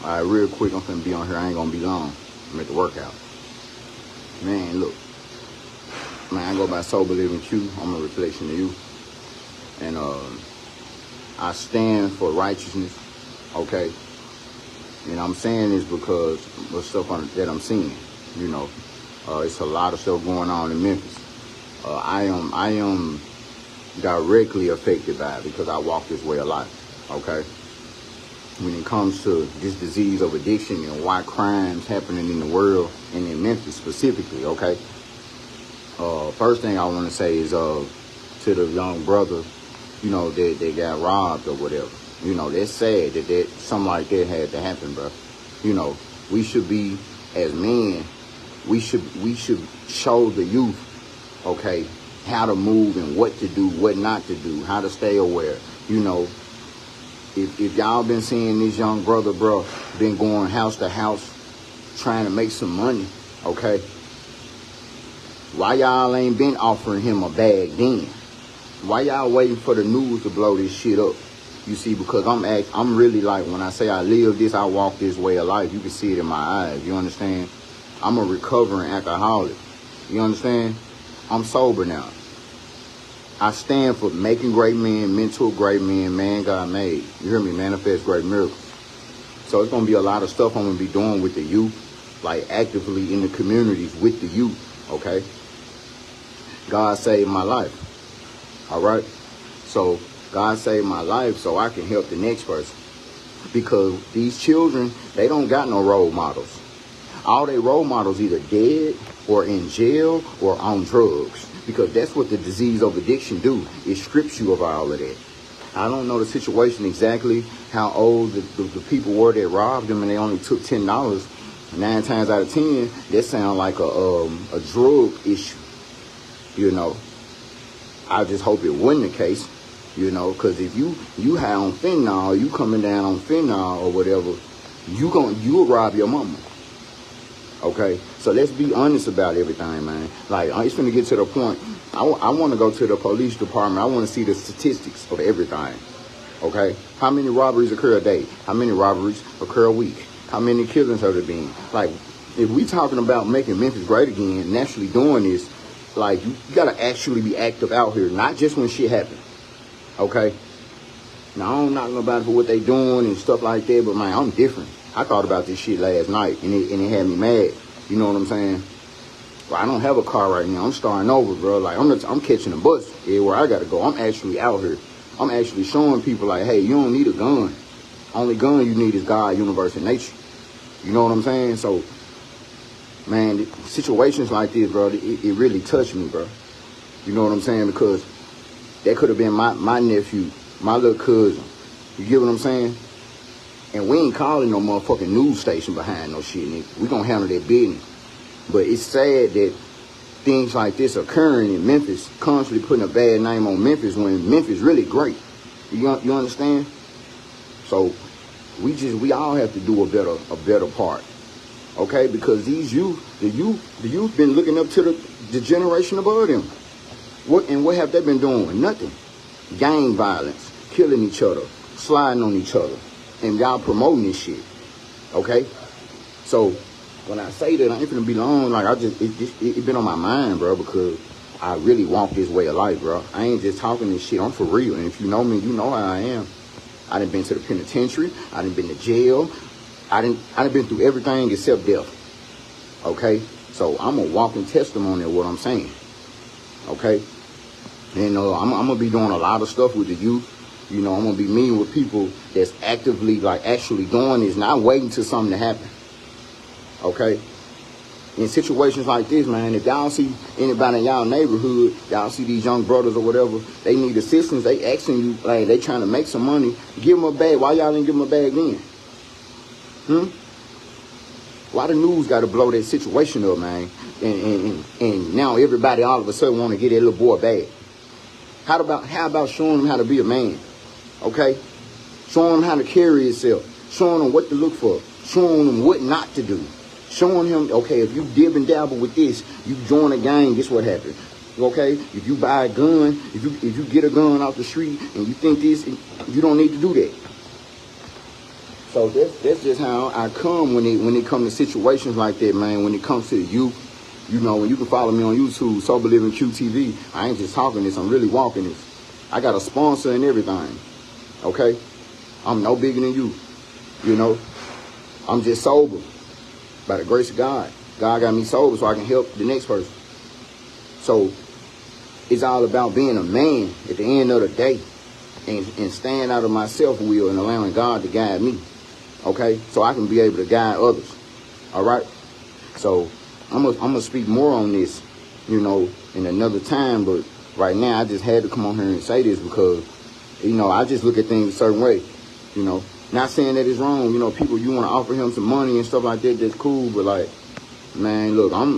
All right, real quick, I'm finna be on here. I ain't gonna be long. I'm at the workout. Man, look. Man, I go by Soberlivingq. I'm a reflection of you. And I stand for righteousness, okay? And I'm saying this because of stuff that I'm seeing, you know. It's a lot of stuff going on in Memphis. I am directly affected by it because I walk this way a lot, okay? When it comes to this disease of addiction and why crime's happening in the world and in Memphis specifically, okay? First thing I want to say is to the young brother, you know, that got robbed or whatever. You know, that's sad that something like that had to happen, bro. You know, we should be, as men, we should show the youth, okay, how to move and what to do, what not to do, how to stay aware. You know, if y'all been seeing this young brother, bro, been going house to house trying to make some money, okay, why y'all ain't been offering him a bag then? Why y'all waiting for the news to blow this shit up? You see, because I'm really like, when I say I live this, I walk this way of life, you can see it in my eyes, you understand? I'm a recovering alcoholic, you understand? I'm sober now. I stand for making great men, mentor great men, man God made. You hear me? Manifest great miracles. So it's going to be a lot of stuff I'm going to be doing with the youth, like actively in the communities with the youth, okay? God saved my life, all right? So God saved my life so I can help the next person. Because these children, they don't got no role models. All their role models either dead or in jail or on drugs. Because that's what the disease of addiction do. It strips you of all of that. I don't know the situation exactly, how old the people were that robbed them and they only took $10. 9 times out of 10, that sound like a drug issue. You know, I just hope it wasn't the case. You know, because if you high on fentanyl, you coming down on fentanyl or whatever, you'll rob your mama. Okay, so let's be honest about everything, man. Like, it's gonna get to the point. I want to go to the police department. I want to see the statistics of everything. Okay, how many robberies occur a day? How many robberies occur a week? How many killings have there been? Like, if we talking about making Memphis great again and actually doing this, like, you gotta actually be active out here, not just when shit happens. Okay? Now, I don't know nobody for what they doing and stuff like that, but, man, I'm different. I thought about this shit last night, and it had me mad. You know what I'm saying? Well, I don't have a car right now. I'm starting over, bro. Like, I'm catching a bus everywhere I got to go. I'm actually out here. I'm actually showing people, like, hey, you don't need a gun. Only gun you need is God, universe, and nature. You know what I'm saying? So, man, situations like this, bro, it really touched me, bro. You know what I'm saying? Because that could have been my nephew, my little cousin. You get what I'm saying? And we ain't calling no motherfucking news station behind no shit, nigga. We gonna handle that business. But it's sad that things like this occurring in Memphis, constantly putting a bad name on Memphis when Memphis really great. You understand? So we all have to do a better part. Okay? Because these youth, the youth been looking up to the generation above them. What have they been doing? Nothing. Gang violence, killing each other, sliding on each other. And y'all promoting this shit, okay? So when I say that, I ain't finna be long. Like, it been on my mind, bro, because I really walk this way of life, bro. I ain't just talking this shit. I'm for real. And if you know me, you know how I am. I done been to the penitentiary. I done been to jail. I done been through everything except death, okay? So I'm a walking testimony of what I'm saying, okay? And I'm gonna be doing a lot of stuff with the youth. You know, I'm going to be meeting with people that's actively, like, actually doing this, not waiting till something to happen. Okay? In situations like this, man, if y'all see anybody in y'all neighborhood, y'all see these young brothers or whatever, they need assistance, they asking you, like, they trying to make some money, give them a bag. Why y'all didn't give them a bag then? Why the news got to blow that situation up, man? And now everybody all of a sudden want to get that little boy a bag. How about showing them how to be a man? Okay? Showing them how to carry himself. Showing them what to look for. Showing them what not to do. Showing him, okay, if you dib and dabble with this, you join a gang, guess what happens? Okay? If you buy a gun, if you get a gun off the street and you think this, you don't need to do that. So that's just how I come when it comes to situations like that, man. When it comes to the youth, you know, when you can follow me on YouTube, Soberlivingq TV. I ain't just talking this, I'm really walking this. I got a sponsor and everything, okay? I'm no bigger than you, you know? I'm just sober by the grace of God. God got me sober so I can help the next person. So it's all about being a man at the end of the day and staying out of my self-will and allowing God to guide me, okay? So I can be able to guide others, all right? So I'm gonna speak more on this, you know, in another time, but right now I just had to come on here and say this because, you know, I just look at things a certain way, you know. Not saying that it's wrong, you know, people, you want to offer him some money and stuff like that, that's cool, but like, man, look, I'm